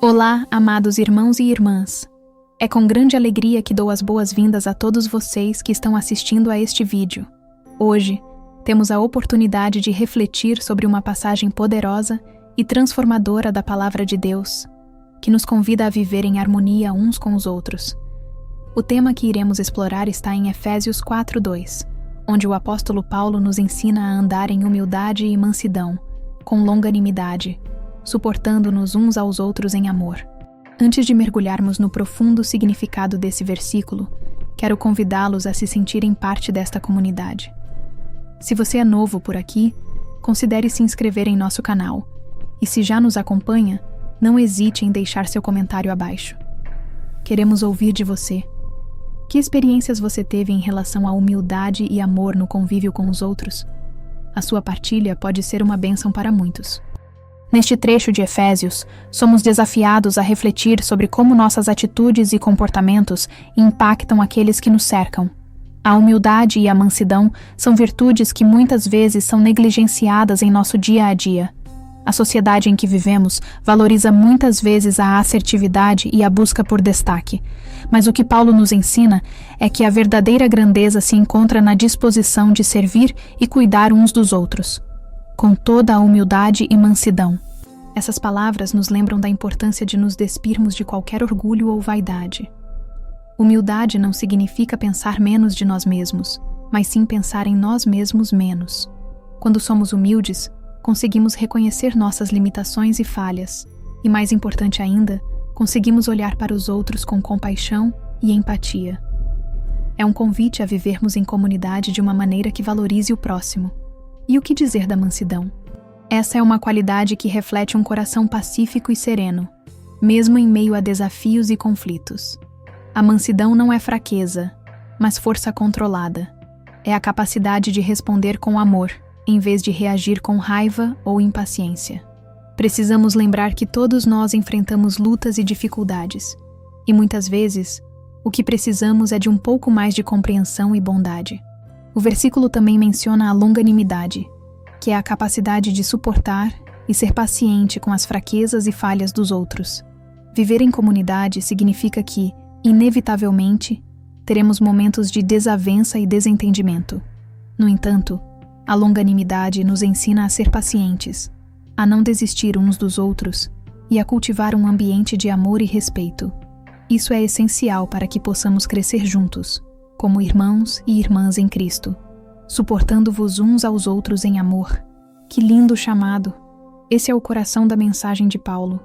Olá, amados irmãos e irmãs. É com grande alegria que dou as boas-vindas a todos vocês que estão assistindo a este vídeo. Hoje, temos a oportunidade de refletir sobre uma passagem poderosa e transformadora da Palavra de Deus, que nos convida a viver em harmonia uns com os outros. O tema que iremos explorar está em Efésios 4:2, onde o apóstolo Paulo nos ensina a andar em humildade e mansidão, com longanimidade, suportando-nos uns aos outros em amor. Antes de mergulharmos no profundo significado desse versículo, quero convidá-los a se sentirem parte desta comunidade. Se você é novo por aqui, considere se inscrever em nosso canal, e se já nos acompanha, não hesite em deixar seu comentário abaixo. Queremos ouvir de você. Que experiências você teve em relação à humildade e amor no convívio com os outros? A sua partilha pode ser uma bênção para muitos. Neste trecho de Efésios, somos desafiados a refletir sobre como nossas atitudes e comportamentos impactam aqueles que nos cercam. A humildade e a mansidão são virtudes que muitas vezes são negligenciadas em nosso dia a dia. A sociedade em que vivemos valoriza muitas vezes a assertividade e a busca por destaque, mas o que Paulo nos ensina é que a verdadeira grandeza se encontra na disposição de servir e cuidar uns dos outros, com toda a humildade e mansidão. Essas palavras nos lembram da importância de nos despirmos de qualquer orgulho ou vaidade. Humildade não significa pensar menos de nós mesmos, mas sim pensar em nós mesmos menos. Quando somos humildes, conseguimos reconhecer nossas limitações e falhas, e mais importante ainda, conseguimos olhar para os outros com compaixão e empatia. É um convite a vivermos em comunidade de uma maneira que valorize o próximo. E o que dizer da mansidão? Essa é uma qualidade que reflete um coração pacífico e sereno, mesmo em meio a desafios e conflitos. A mansidão não é fraqueza, mas força controlada. É a capacidade de responder com amor, em vez de reagir com raiva ou impaciência. Precisamos lembrar que todos nós enfrentamos lutas e dificuldades, e muitas vezes, o que precisamos é de um pouco mais de compreensão e bondade. O versículo também menciona a longanimidade, que é a capacidade de suportar e ser paciente com as fraquezas e falhas dos outros. Viver em comunidade significa que, inevitavelmente, teremos momentos de desavença e desentendimento. No entanto, a longanimidade nos ensina a ser pacientes, a não desistir uns dos outros e a cultivar um ambiente de amor e respeito. Isso é essencial para que possamos crescer juntos, como irmãos e irmãs em Cristo, suportando-vos uns aos outros em amor. Que lindo chamado! Esse é o coração da mensagem de Paulo.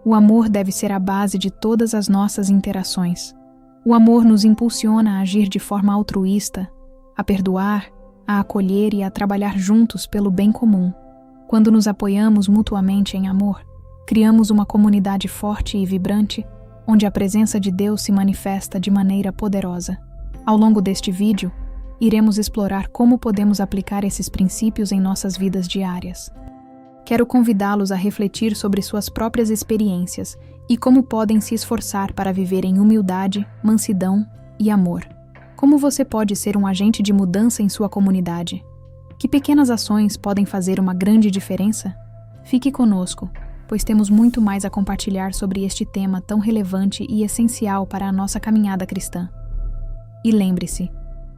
O amor deve ser a base de todas as nossas interações. O amor nos impulsiona a agir de forma altruísta, a perdoar, a acolher e a trabalhar juntos pelo bem comum. Quando nos apoiamos mutuamente em amor, criamos uma comunidade forte e vibrante, onde a presença de Deus se manifesta de maneira poderosa. Ao longo deste vídeo, iremos explorar como podemos aplicar esses princípios em nossas vidas diárias. Quero convidá-los a refletir sobre suas próprias experiências e como podem se esforçar para viver em humildade, mansidão e amor. Como você pode ser um agente de mudança em sua comunidade? Que pequenas ações podem fazer uma grande diferença? Fique conosco, pois temos muito mais a compartilhar sobre este tema tão relevante e essencial para a nossa caminhada cristã. E lembre-se,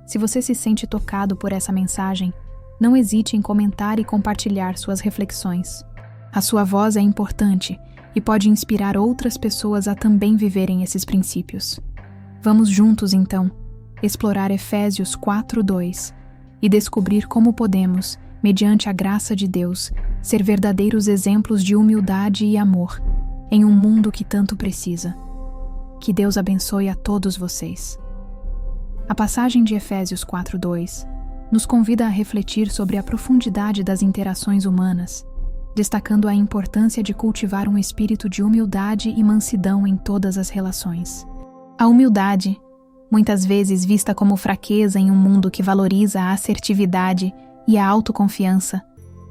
se você se sente tocado por essa mensagem, não hesite em comentar e compartilhar suas reflexões. A sua voz é importante e pode inspirar outras pessoas a também viverem esses princípios. Vamos juntos, então, explorar Efésios 4:2 e descobrir como podemos, mediante a graça de Deus, ser verdadeiros exemplos de humildade e amor em um mundo que tanto precisa. Que Deus abençoe a todos vocês. A passagem de Efésios 4:2 nos convida a refletir sobre a profundidade das interações humanas, destacando a importância de cultivar um espírito de humildade e mansidão em todas as relações. A humildade, muitas vezes vista como fraqueza em um mundo que valoriza a assertividade e a autoconfiança,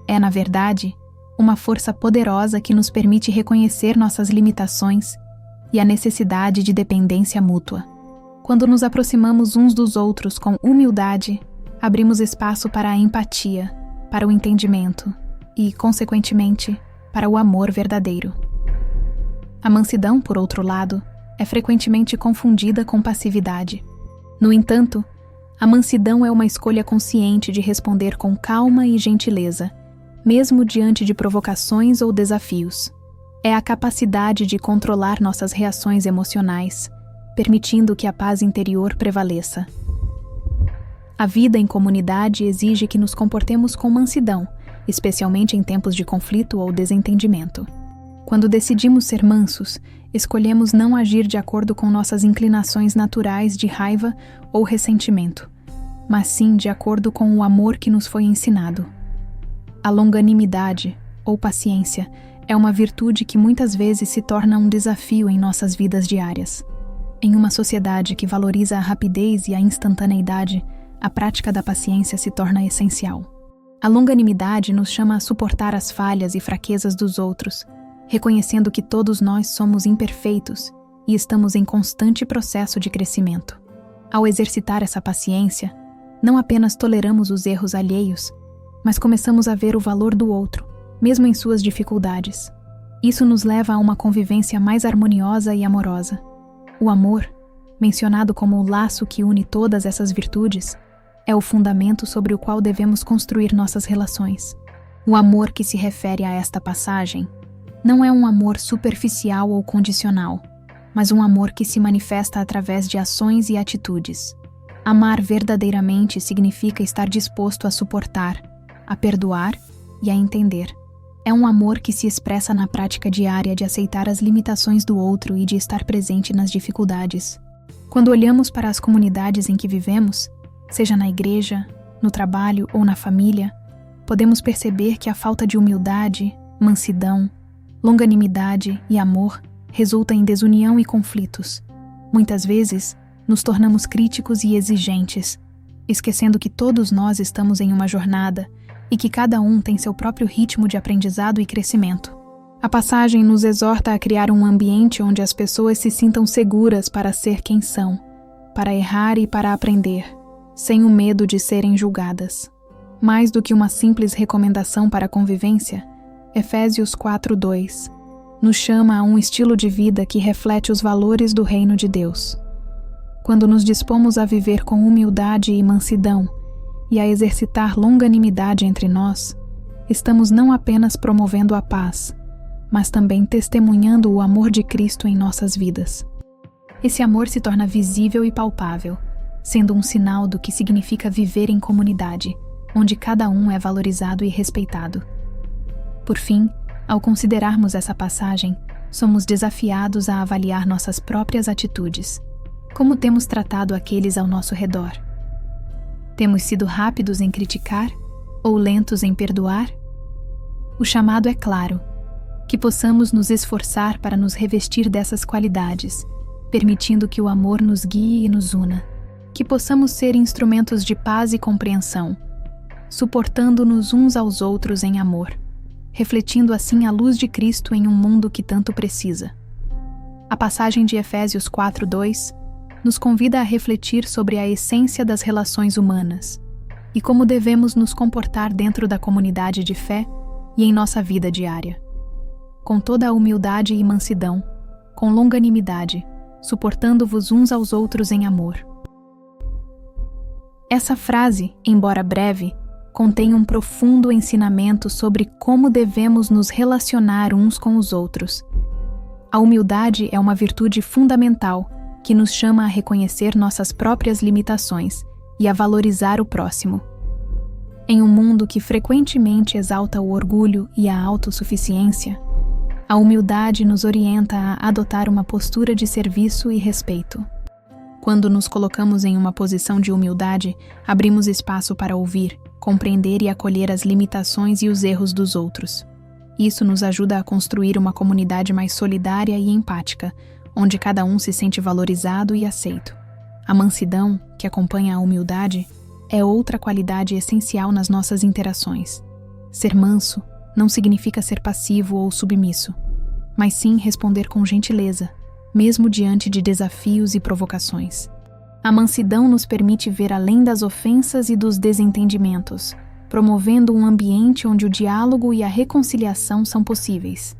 é, na verdade, uma força poderosa que nos permite reconhecer nossas limitações e a necessidade de dependência mútua. Quando nos aproximamos uns dos outros com humildade, abrimos espaço para a empatia, para o entendimento e, consequentemente, para o amor verdadeiro. A mansidão, por outro lado, é frequentemente confundida com passividade. No entanto, a mansidão é uma escolha consciente de responder com calma e gentileza, mesmo diante de provocações ou desafios. É a capacidade de controlar nossas reações emocionais, permitindo que a paz interior prevaleça. A vida em comunidade exige que nos comportemos com mansidão, especialmente em tempos de conflito ou desentendimento. Quando decidimos ser mansos, escolhemos não agir de acordo com nossas inclinações naturais de raiva ou ressentimento, mas sim de acordo com o amor que nos foi ensinado. A longanimidade, ou paciência, é uma virtude que muitas vezes se torna um desafio em nossas vidas diárias. Em uma sociedade que valoriza a rapidez e a instantaneidade, a prática da paciência se torna essencial. A longanimidade nos chama a suportar as falhas e fraquezas dos outros, reconhecendo que todos nós somos imperfeitos e estamos em constante processo de crescimento. Ao exercitar essa paciência, não apenas toleramos os erros alheios, mas começamos a ver o valor do outro, mesmo em suas dificuldades. Isso nos leva a uma convivência mais harmoniosa e amorosa. O amor, mencionado como o laço que une todas essas virtudes, é o fundamento sobre o qual devemos construir nossas relações. O amor que se refere a esta passagem não é um amor superficial ou condicional, mas um amor que se manifesta através de ações e atitudes. Amar verdadeiramente significa estar disposto a suportar, a perdoar e a entender. É um amor que se expressa na prática diária de aceitar as limitações do outro e de estar presente nas dificuldades. Quando olhamos para as comunidades em que vivemos, seja na igreja, no trabalho ou na família, podemos perceber que a falta de humildade, mansidão, longanimidade e amor resulta em desunião e conflitos. Muitas vezes, nos tornamos críticos e exigentes, esquecendo que todos nós estamos em uma jornada e que cada um tem seu próprio ritmo de aprendizado e crescimento. A passagem nos exorta a criar um ambiente onde as pessoas se sintam seguras para ser quem são, para errar e para aprender, sem o medo de serem julgadas. Mais do que uma simples recomendação para a convivência, Efésios 4:2 nos chama a um estilo de vida que reflete os valores do reino de Deus. Quando nos dispomos a viver com humildade e mansidão e a exercitar longanimidade entre nós, estamos não apenas promovendo a paz, mas também testemunhando o amor de Cristo em nossas vidas. Esse amor se torna visível e palpável, sendo um sinal do que significa viver em comunidade, onde cada um é valorizado e respeitado. Por fim, ao considerarmos essa passagem, somos desafiados a avaliar nossas próprias atitudes. Como temos tratado aqueles ao nosso redor? Temos sido rápidos em criticar ou lentos em perdoar? O chamado é claro: que possamos nos esforçar para nos revestir dessas qualidades, permitindo que o amor nos guie e nos una. Que possamos ser instrumentos de paz e compreensão, suportando-nos uns aos outros em amor, refletindo assim a luz de Cristo em um mundo que tanto precisa. A passagem de Efésios 4:2 nos convida a refletir sobre a essência das relações humanas e como devemos nos comportar dentro da comunidade de fé e em nossa vida diária. Com toda a humildade e mansidão, com longanimidade, suportando-vos uns aos outros em amor. Essa frase, embora breve, contém um profundo ensinamento sobre como devemos nos relacionar uns com os outros. A humildade é uma virtude fundamental que nos chama a reconhecer nossas próprias limitações e a valorizar o próximo. Em um mundo que frequentemente exalta o orgulho e a autossuficiência, a humildade nos orienta a adotar uma postura de serviço e respeito. Quando nos colocamos em uma posição de humildade, abrimos espaço para ouvir, compreender e acolher as limitações e os erros dos outros. Isso nos ajuda a construir uma comunidade mais solidária e empática, onde cada um se sente valorizado e aceito. A mansidão, que acompanha a humildade, é outra qualidade essencial nas nossas interações. Ser manso não significa ser passivo ou submisso, mas sim responder com gentileza, mesmo diante de desafios e provocações. A mansidão nos permite ver além das ofensas e dos desentendimentos, promovendo um ambiente onde o diálogo e a reconciliação são possíveis.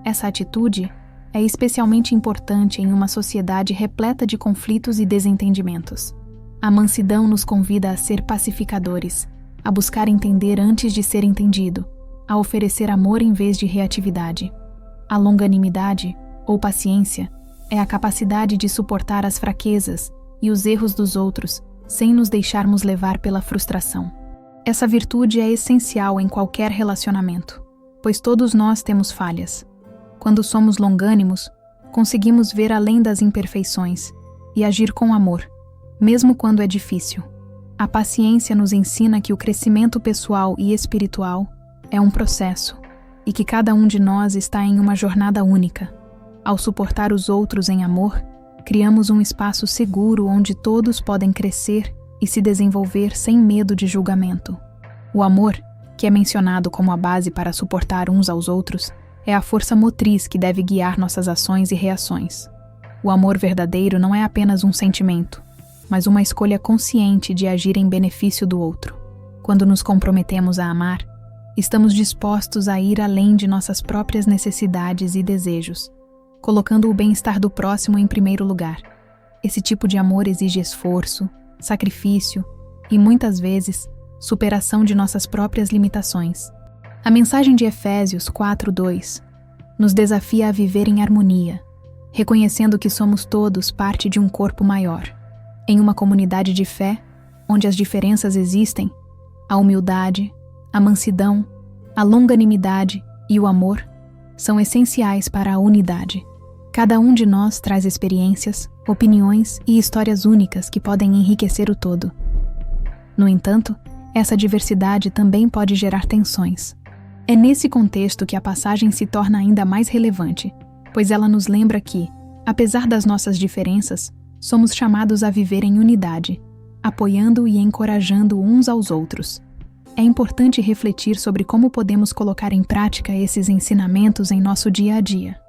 Essa atitude é especialmente importante em uma sociedade repleta de conflitos e desentendimentos. A mansidão nos convida a ser pacificadores, a buscar entender antes de ser entendido, a oferecer amor em vez de reatividade. A longanimidade, ou paciência, é a capacidade de suportar as fraquezas e os erros dos outros sem nos deixarmos levar pela frustração. Essa virtude é essencial em qualquer relacionamento, pois todos nós temos falhas. Quando somos longânimos, conseguimos ver além das imperfeições e agir com amor, mesmo quando é difícil. A paciência nos ensina que o crescimento pessoal e espiritual é um processo e que cada um de nós está em uma jornada única. Ao suportar os outros em amor, criamos um espaço seguro onde todos podem crescer e se desenvolver sem medo de julgamento. O amor, que é mencionado como a base para suportar uns aos outros, é a força motriz que deve guiar nossas ações e reações. O amor verdadeiro não é apenas um sentimento, mas uma escolha consciente de agir em benefício do outro. Quando nos comprometemos a amar, estamos dispostos a ir além de nossas próprias necessidades e desejos, colocando o bem-estar do próximo em primeiro lugar. Esse tipo de amor exige esforço, sacrifício e, muitas vezes, superação de nossas próprias limitações. A mensagem de Efésios 4:2 nos desafia a viver em harmonia, reconhecendo que somos todos parte de um corpo maior. Em uma comunidade de fé, onde as diferenças existem, a humildade, a mansidão, a longanimidade e o amor são essenciais para a unidade. Cada um de nós traz experiências, opiniões e histórias únicas que podem enriquecer o todo. No entanto, essa diversidade também pode gerar tensões. É nesse contexto que a passagem se torna ainda mais relevante, pois ela nos lembra que, apesar das nossas diferenças, somos chamados a viver em unidade, apoiando e encorajando uns aos outros. É importante refletir sobre como podemos colocar em prática esses ensinamentos em nosso dia a dia.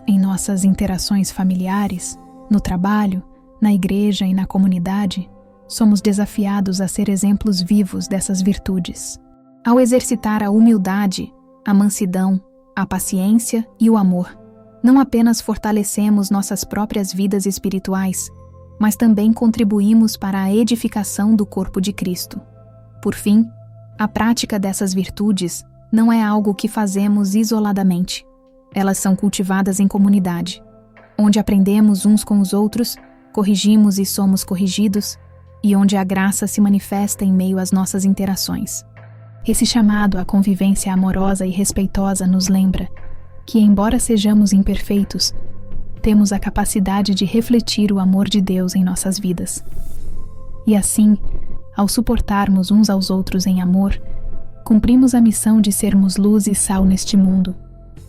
Em nossas interações familiares, no trabalho, na igreja e na comunidade, somos desafiados a ser exemplos vivos dessas virtudes. Ao exercitar a humildade, a mansidão, a paciência e o amor, não apenas fortalecemos nossas próprias vidas espirituais, mas também contribuímos para a edificação do corpo de Cristo. Por fim, a prática dessas virtudes não é algo que fazemos isoladamente. Elas são cultivadas em comunidade, onde aprendemos uns com os outros, corrigimos e somos corrigidos, e onde a graça se manifesta em meio às nossas interações. Esse chamado à convivência amorosa e respeitosa nos lembra que, embora sejamos imperfeitos, temos a capacidade de refletir o amor de Deus em nossas vidas. E assim, ao suportarmos uns aos outros em amor, cumprimos a missão de sermos luz e sal neste mundo,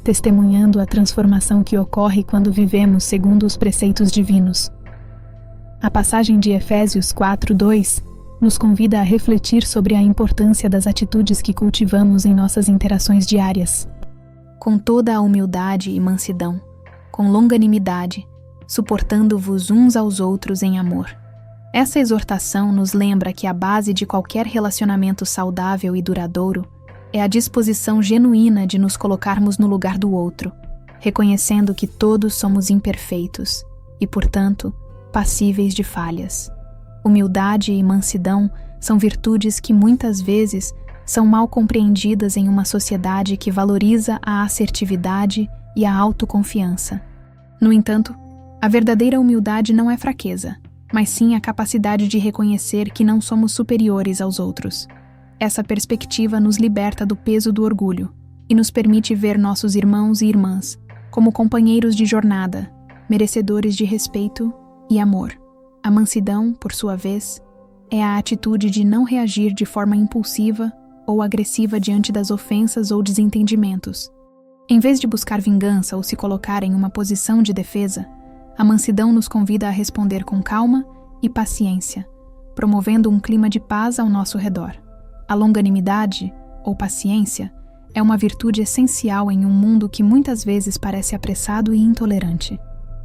testemunhando a transformação que ocorre quando vivemos segundo os preceitos divinos. A passagem de Efésios 4:2 nos convida a refletir sobre a importância das atitudes que cultivamos em nossas interações diárias. Com toda a humildade e mansidão, com longanimidade, suportando-vos uns aos outros em amor. Essa exortação nos lembra que a base de qualquer relacionamento saudável e duradouro é a disposição genuína de nos colocarmos no lugar do outro, reconhecendo que todos somos imperfeitos e, portanto, passíveis de falhas. Humildade e mansidão são virtudes que muitas vezes são mal compreendidas em uma sociedade que valoriza a assertividade e a autoconfiança. No entanto, a verdadeira humildade não é fraqueza, mas sim a capacidade de reconhecer que não somos superiores aos outros. Essa perspectiva nos liberta do peso do orgulho e nos permite ver nossos irmãos e irmãs como companheiros de jornada, merecedores de respeito e amor. A mansidão, por sua vez, é a atitude de não reagir de forma impulsiva ou agressiva diante das ofensas ou desentendimentos. Em vez de buscar vingança ou se colocar em uma posição de defesa, a mansidão nos convida a responder com calma e paciência, promovendo um clima de paz ao nosso redor. A longanimidade, ou paciência, é uma virtude essencial em um mundo que muitas vezes parece apressado e intolerante.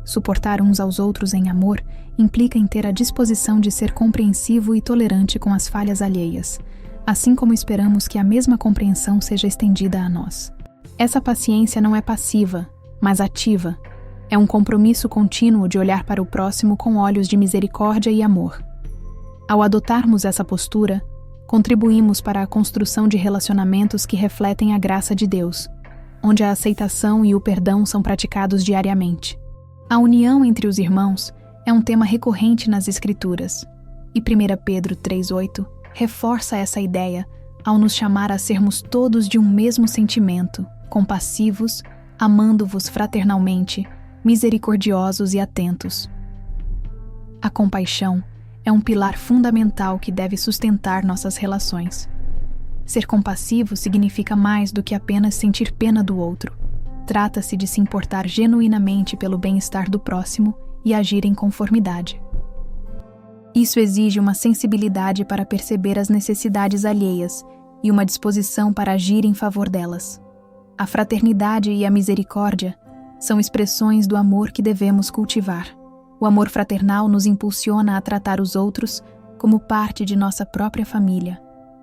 Suportar uns aos outros em amor implica em ter a disposição de ser compreensivo e tolerante com as falhas alheias, assim como esperamos que a mesma compreensão seja estendida a nós. Essa paciência não é passiva, mas ativa. É um compromisso contínuo de olhar para o próximo com olhos de misericórdia e amor. Ao adotarmos essa postura, contribuímos para a construção de relacionamentos que refletem a graça de Deus, onde a aceitação e o perdão são praticados diariamente. A união entre os irmãos é um tema recorrente nas Escrituras, e 1 Pedro 3,8 reforça essa ideia ao nos chamar a sermos todos de um mesmo sentimento, compassivos, amando-vos fraternalmente, misericordiosos e atentos. A compaixão é um pilar fundamental que deve sustentar nossas relações. Ser compassivo significa mais do que apenas sentir pena do outro. Trata-se de se importar genuinamente pelo bem-estar do próximo e agir em conformidade. Isso exige uma sensibilidade para perceber as necessidades alheias e uma disposição para agir em favor delas. A fraternidade e a misericórdia são expressões do amor que devemos cultivar. O amor fraternal nos impulsiona a tratar os outros como parte de nossa própria família,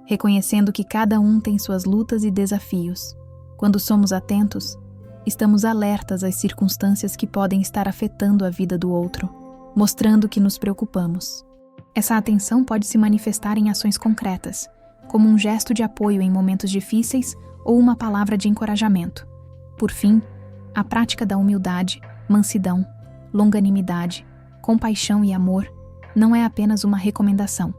reconhecendo que cada um tem suas lutas e desafios. Quando somos atentos, estamos alertas às circunstâncias que podem estar afetando a vida do outro, mostrando que nos preocupamos. Essa atenção pode se manifestar em ações concretas, como um gesto de apoio em momentos difíceis ou uma palavra de encorajamento. Por fim, a prática da humildade, mansidão, longanimidade, compaixão e amor não é apenas uma recomendação,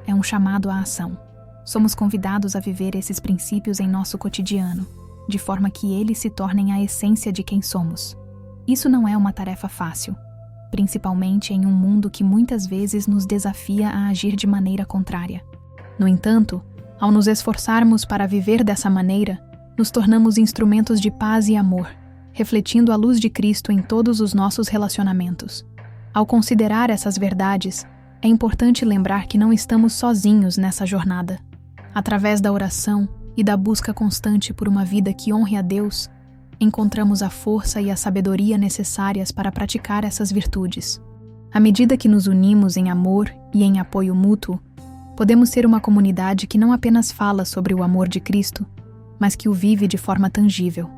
é um chamado à ação. Somos convidados a viver esses princípios em nosso cotidiano, de forma que eles se tornem a essência de quem somos. Isso não é uma tarefa fácil, principalmente em um mundo que muitas vezes nos desafia a agir de maneira contrária. No entanto, ao nos esforçarmos para viver dessa maneira, nos tornamos instrumentos de paz e amor, refletindo a luz de Cristo em todos os nossos relacionamentos. Ao considerar essas verdades, é importante lembrar que não estamos sozinhos nessa jornada. Através da oração e da busca constante por uma vida que honre a Deus, encontramos a força e a sabedoria necessárias para praticar essas virtudes. À medida que nos unimos em amor e em apoio mútuo, podemos ser uma comunidade que não apenas fala sobre o amor de Cristo, mas que o vive de forma tangível.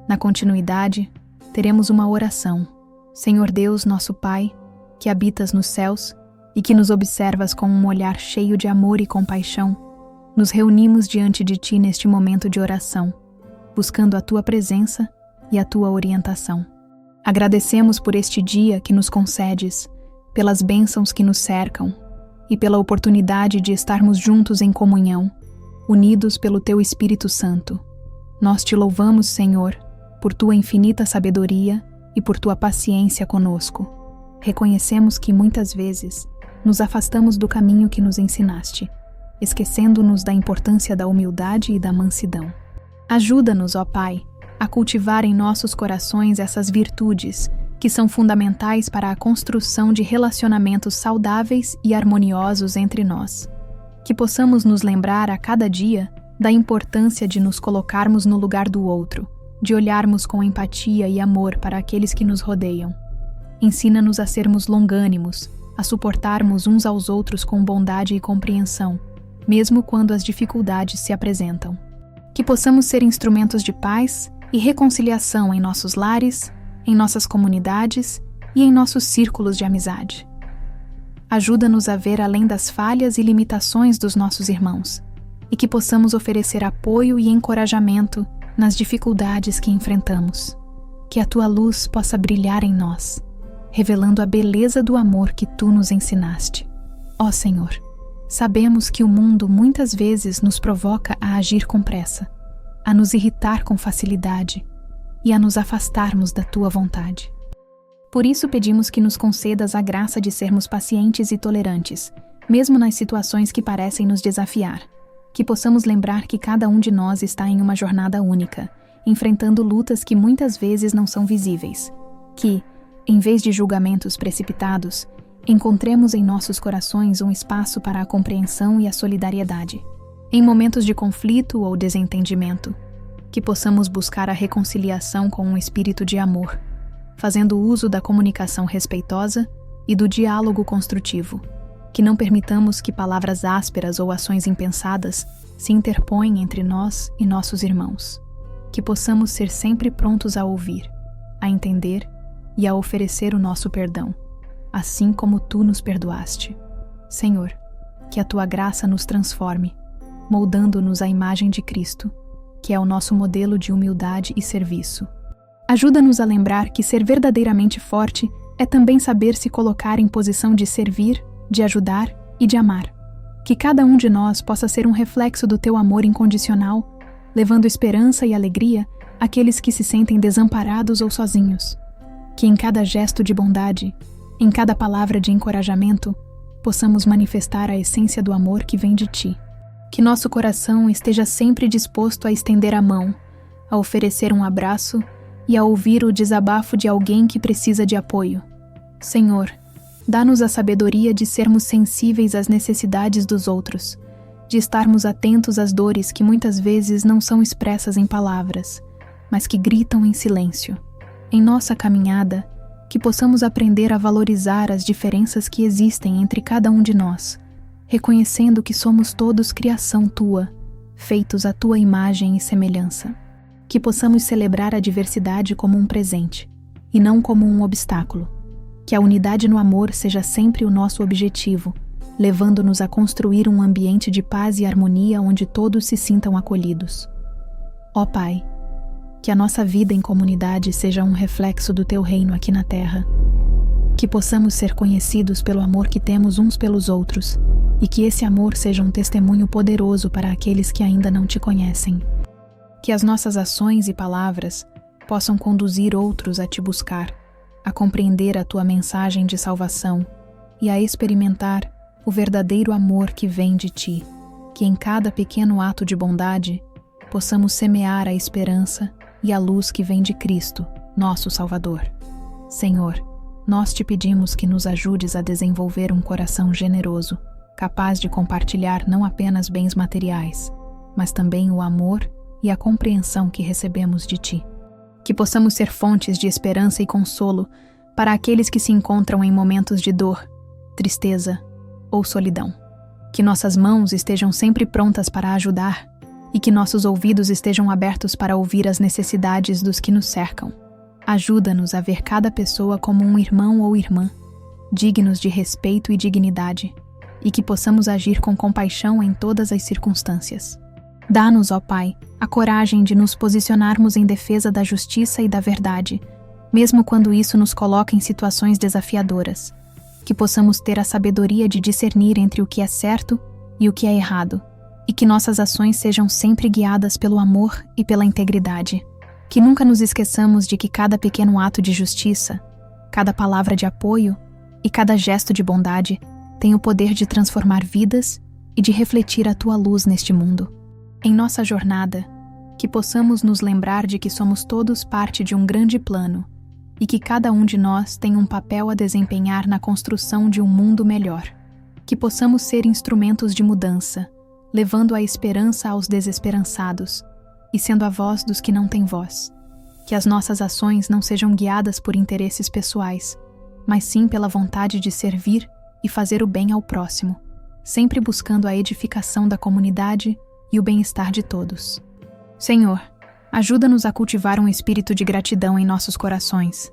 Na continuidade, teremos uma oração. Senhor Deus, nosso Pai, que habitas nos céus e que nos observas com um olhar cheio de amor e compaixão, nos reunimos diante de Ti neste momento de oração, buscando a Tua presença e a Tua orientação. Agradecemos por este dia que nos concedes, pelas bênçãos que nos cercam e pela oportunidade de estarmos juntos em comunhão, unidos pelo Teu Espírito Santo. Nós Te louvamos, Senhor, por Tua infinita sabedoria e por Tua paciência conosco. Reconhecemos que muitas vezes nos afastamos do caminho que nos ensinaste, esquecendo-nos da importância da humildade e da mansidão. Ajuda-nos, ó Pai, a cultivar em nossos corações essas virtudes que são fundamentais para a construção de relacionamentos saudáveis e harmoniosos entre nós. Que possamos nos lembrar a cada dia da importância de nos colocarmos no lugar do outro, de olharmos com empatia e amor para aqueles que nos rodeiam. Ensina-nos a sermos longânimos, a suportarmos uns aos outros com bondade e compreensão, mesmo quando as dificuldades se apresentam. Que possamos ser instrumentos de paz e reconciliação em nossos lares, em nossas comunidades e em nossos círculos de amizade. Ajuda-nos a ver além das falhas e limitações dos nossos irmãos, e que possamos oferecer apoio e encorajamento nas dificuldades que enfrentamos. Que a Tua luz possa brilhar em nós, revelando a beleza do amor que Tu nos ensinaste. Ó Senhor, sabemos que o mundo muitas vezes nos provoca a agir com pressa, a nos irritar com facilidade e a nos afastarmos da Tua vontade. Por isso pedimos que nos concedas a graça de sermos pacientes e tolerantes, mesmo nas situações que parecem nos desafiar. Que possamos lembrar que cada um de nós está em uma jornada única, enfrentando lutas que muitas vezes não são visíveis. Que, em vez de julgamentos precipitados, encontremos em nossos corações um espaço para a compreensão e a solidariedade. Em momentos de conflito ou desentendimento, que possamos buscar a reconciliação com um espírito de amor, fazendo uso da comunicação respeitosa e do diálogo construtivo. Que não permitamos que palavras ásperas ou ações impensadas se interponham entre nós e nossos irmãos. Que possamos ser sempre prontos a ouvir, a entender e a oferecer o nosso perdão, assim como tu nos perdoaste. Senhor, que a tua graça nos transforme, moldando-nos à imagem de Cristo, que é o nosso modelo de humildade e serviço. Ajuda-nos a lembrar que ser verdadeiramente forte é também saber se colocar em posição de servir, de ajudar e de amar. Que cada um de nós possa ser um reflexo do teu amor incondicional, levando esperança e alegria àqueles que se sentem desamparados ou sozinhos. Que em cada gesto de bondade, em cada palavra de encorajamento, possamos manifestar a essência do amor que vem de ti. Que nosso coração esteja sempre disposto a estender a mão, a oferecer um abraço e a ouvir o desabafo de alguém que precisa de apoio. Senhor, dá-nos a sabedoria de sermos sensíveis às necessidades dos outros, de estarmos atentos às dores que muitas vezes não são expressas em palavras, mas que gritam em silêncio. Em nossa caminhada, que possamos aprender a valorizar as diferenças que existem entre cada um de nós, reconhecendo que somos todos criação tua, feitos à tua imagem e semelhança. Que possamos celebrar a diversidade como um presente, e não como um obstáculo. Que a unidade no amor seja sempre o nosso objetivo, levando-nos a construir um ambiente de paz e harmonia onde todos se sintam acolhidos. Ó Pai, que a nossa vida em comunidade seja um reflexo do teu reino aqui na terra. Que possamos ser conhecidos pelo amor que temos uns pelos outros, e que esse amor seja um testemunho poderoso para aqueles que ainda não te conhecem. Que as nossas ações e palavras possam conduzir outros a te buscar, a compreender a tua mensagem de salvação e a experimentar o verdadeiro amor que vem de ti. Que em cada pequeno ato de bondade possamos semear a esperança e a luz que vem de Cristo, nosso Salvador. Senhor, nós te pedimos que nos ajudes a desenvolver um coração generoso, capaz de compartilhar não apenas bens materiais, mas também o amor e a compreensão que recebemos de ti. Que possamos ser fontes de esperança e consolo para aqueles que se encontram em momentos de dor, tristeza ou solidão. Que nossas mãos estejam sempre prontas para ajudar e que nossos ouvidos estejam abertos para ouvir as necessidades dos que nos cercam. Ajuda-nos a ver cada pessoa como um irmão ou irmã, dignos de respeito e dignidade, e que possamos agir com compaixão em todas as circunstâncias. Dá-nos, ó Pai, a coragem de nos posicionarmos em defesa da justiça e da verdade, mesmo quando isso nos coloca em situações desafiadoras. Que possamos ter a sabedoria de discernir entre o que é certo e o que é errado, e que nossas ações sejam sempre guiadas pelo amor e pela integridade. Que nunca nos esqueçamos de que cada pequeno ato de justiça, cada palavra de apoio e cada gesto de bondade tem o poder de transformar vidas e de refletir a tua luz neste mundo. Em nossa jornada, que possamos nos lembrar de que somos todos parte de um grande plano e que cada um de nós tem um papel a desempenhar na construção de um mundo melhor. Que possamos ser instrumentos de mudança, levando a esperança aos desesperançados e sendo a voz dos que não têm voz. Que as nossas ações não sejam guiadas por interesses pessoais, mas sim pela vontade de servir e fazer o bem ao próximo, sempre buscando a edificação da comunidade e o bem-estar de todos. Senhor, ajuda-nos a cultivar um espírito de gratidão em nossos corações,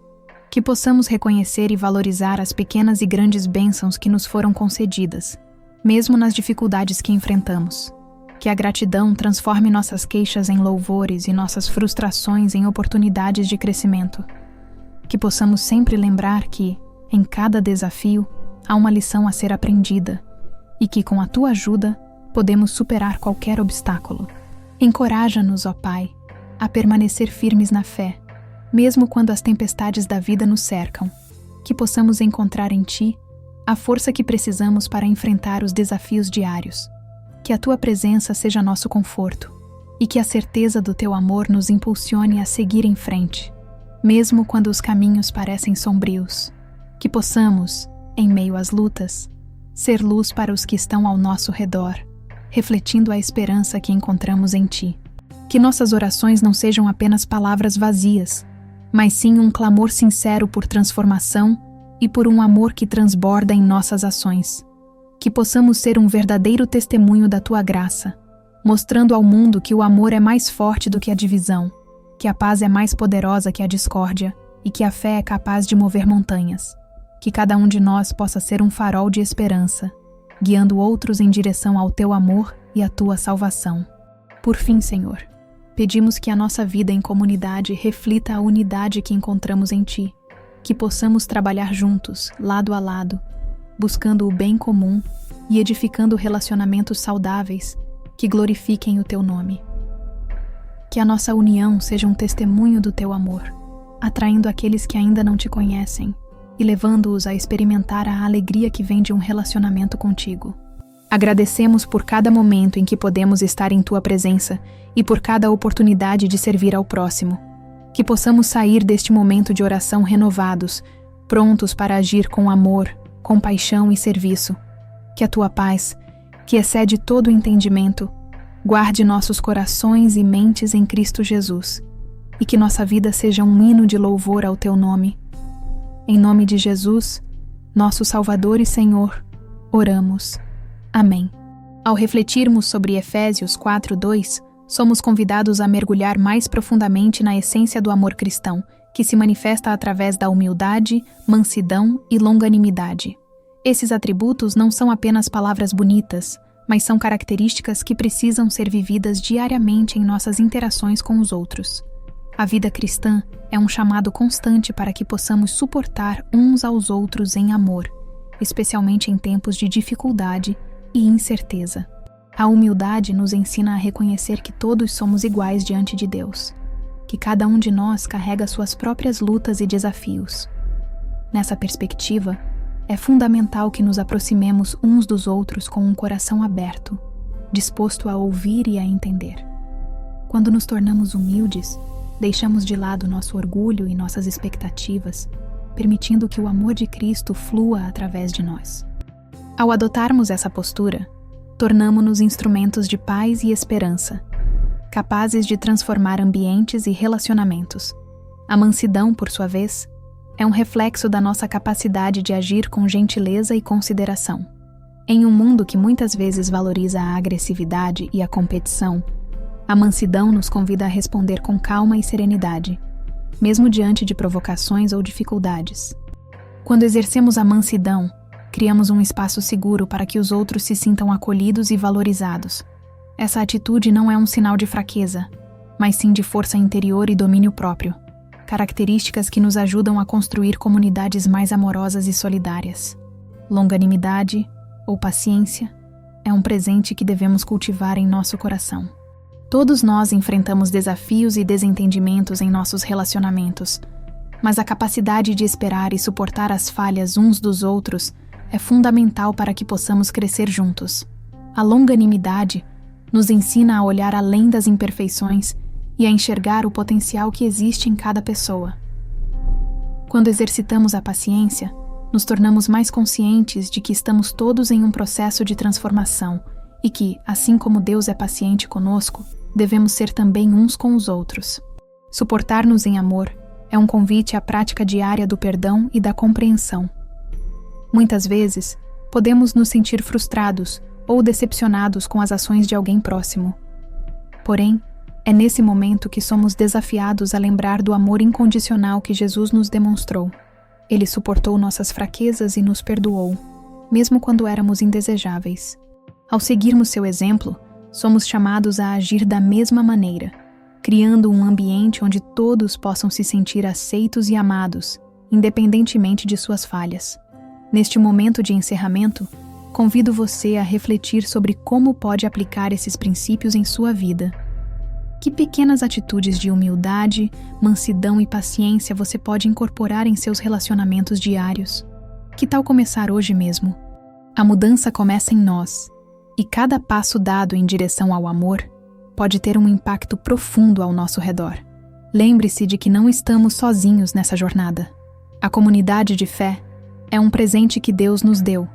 que possamos reconhecer e valorizar as pequenas e grandes bênçãos que nos foram concedidas, mesmo nas dificuldades que enfrentamos. Que a gratidão transforme nossas queixas em louvores e nossas frustrações em oportunidades de crescimento. Que possamos sempre lembrar que, em cada desafio, há uma lição a ser aprendida e que, com a tua ajuda, podemos superar qualquer obstáculo. Encoraja-nos, ó Pai, a permanecer firmes na fé, mesmo quando as tempestades da vida nos cercam. Que possamos encontrar em Ti a força que precisamos para enfrentar os desafios diários. Que a Tua presença seja nosso conforto e que a certeza do Teu amor nos impulsione a seguir em frente, mesmo quando os caminhos parecem sombrios. Que possamos, em meio às lutas, ser luz para os que estão ao nosso redor, refletindo a esperança que encontramos em Ti. Que nossas orações não sejam apenas palavras vazias, mas sim um clamor sincero por transformação e por um amor que transborda em nossas ações. Que possamos ser um verdadeiro testemunho da Tua graça, mostrando ao mundo que o amor é mais forte do que a divisão, que a paz é mais poderosa que a discórdia e que a fé é capaz de mover montanhas. Que cada um de nós possa ser um farol de esperança, guiando outros em direção ao teu amor e à tua salvação. Por fim, Senhor, pedimos que a nossa vida em comunidade reflita a unidade que encontramos em Ti, que possamos trabalhar juntos, lado a lado, buscando o bem comum e edificando relacionamentos saudáveis que glorifiquem o Teu nome. Que a nossa união seja um testemunho do Teu amor, atraindo aqueles que ainda não Te conhecem e levando-os a experimentar a alegria que vem de um relacionamento contigo. Agradecemos por cada momento em que podemos estar em Tua presença e por cada oportunidade de servir ao próximo. Que possamos sair deste momento de oração renovados, prontos para agir com amor, compaixão e serviço. Que a Tua paz, que excede todo o entendimento, guarde nossos corações e mentes em Cristo Jesus, e que nossa vida seja um hino de louvor ao Teu nome. Em nome de Jesus, nosso Salvador e Senhor, oramos. Amém. Ao refletirmos sobre Efésios 4:2, somos convidados a mergulhar mais profundamente na essência do amor cristão, que se manifesta através da humildade, mansidão e longanimidade. Esses atributos não são apenas palavras bonitas, mas são características que precisam ser vividas diariamente em nossas interações com os outros. A vida cristã é um chamado constante para que possamos suportar uns aos outros em amor, especialmente em tempos de dificuldade e incerteza. A humildade nos ensina a reconhecer que todos somos iguais diante de Deus, que cada um de nós carrega suas próprias lutas e desafios. Nessa perspectiva, é fundamental que nos aproximemos uns dos outros com um coração aberto, disposto a ouvir e a entender. Quando nos tornamos humildes, deixamos de lado nosso orgulho e nossas expectativas, permitindo que o amor de Cristo flua através de nós. Ao adotarmos essa postura, tornamo-nos instrumentos de paz e esperança, capazes de transformar ambientes e relacionamentos. A mansidão, por sua vez, é um reflexo da nossa capacidade de agir com gentileza e consideração. Em um mundo que muitas vezes valoriza a agressividade e a competição, a mansidão nos convida a responder com calma e serenidade, mesmo diante de provocações ou dificuldades. Quando exercemos a mansidão, criamos um espaço seguro para que os outros se sintam acolhidos e valorizados. Essa atitude não é um sinal de fraqueza, mas sim de força interior e domínio próprio, características que nos ajudam a construir comunidades mais amorosas e solidárias. Longanimidade, ou paciência, é um presente que devemos cultivar em nosso coração. Todos nós enfrentamos desafios e desentendimentos em nossos relacionamentos, mas a capacidade de esperar e suportar as falhas uns dos outros é fundamental para que possamos crescer juntos. A longanimidade nos ensina a olhar além das imperfeições e a enxergar o potencial que existe em cada pessoa. Quando exercitamos a paciência, nos tornamos mais conscientes de que estamos todos em um processo de transformação e que, assim como Deus é paciente conosco, devemos ser também uns com os outros. Suportar-nos em amor é um convite à prática diária do perdão e da compreensão. Muitas vezes, podemos nos sentir frustrados ou decepcionados com as ações de alguém próximo. Porém, é nesse momento que somos desafiados a lembrar do amor incondicional que Jesus nos demonstrou. Ele suportou nossas fraquezas e nos perdoou, mesmo quando éramos indesejáveis. Ao seguirmos seu exemplo, somos chamados a agir da mesma maneira, criando um ambiente onde todos possam se sentir aceitos e amados, independentemente de suas falhas. Neste momento de encerramento, convido você a refletir sobre como pode aplicar esses princípios em sua vida. Que pequenas atitudes de humildade, mansidão e paciência você pode incorporar em seus relacionamentos diários? Que tal começar hoje mesmo? A mudança começa em nós, e cada passo dado em direção ao amor pode ter um impacto profundo ao nosso redor. Lembre-se de que não estamos sozinhos nessa jornada. A comunidade de fé é um presente que Deus nos deu,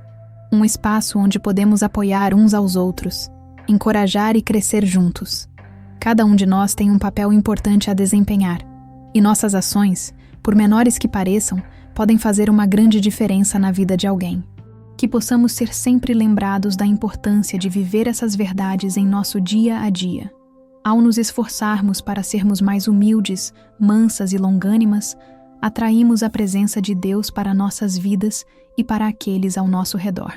um espaço onde podemos apoiar uns aos outros, encorajar e crescer juntos. Cada um de nós tem um papel importante a desempenhar, e nossas ações, por menores que pareçam, podem fazer uma grande diferença na vida de alguém. Que possamos ser sempre lembrados da importância de viver essas verdades em nosso dia a dia. Ao nos esforçarmos para sermos mais humildes, mansas e longânimas, atraímos a presença de Deus para nossas vidas e para aqueles ao nosso redor.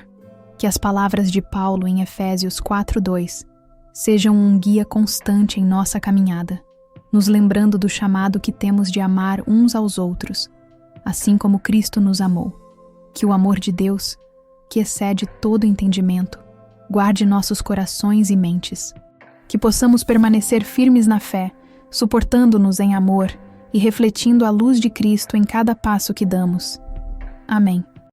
Que as palavras de Paulo em Efésios 4:2 sejam um guia constante em nossa caminhada, nos lembrando do chamado que temos de amar uns aos outros, assim como Cristo nos amou. Que o amor de Deus, que excede todo entendimento, guarde nossos corações e mentes. Que possamos permanecer firmes na fé, suportando-nos em amor e refletindo a luz de Cristo em cada passo que damos. Amém.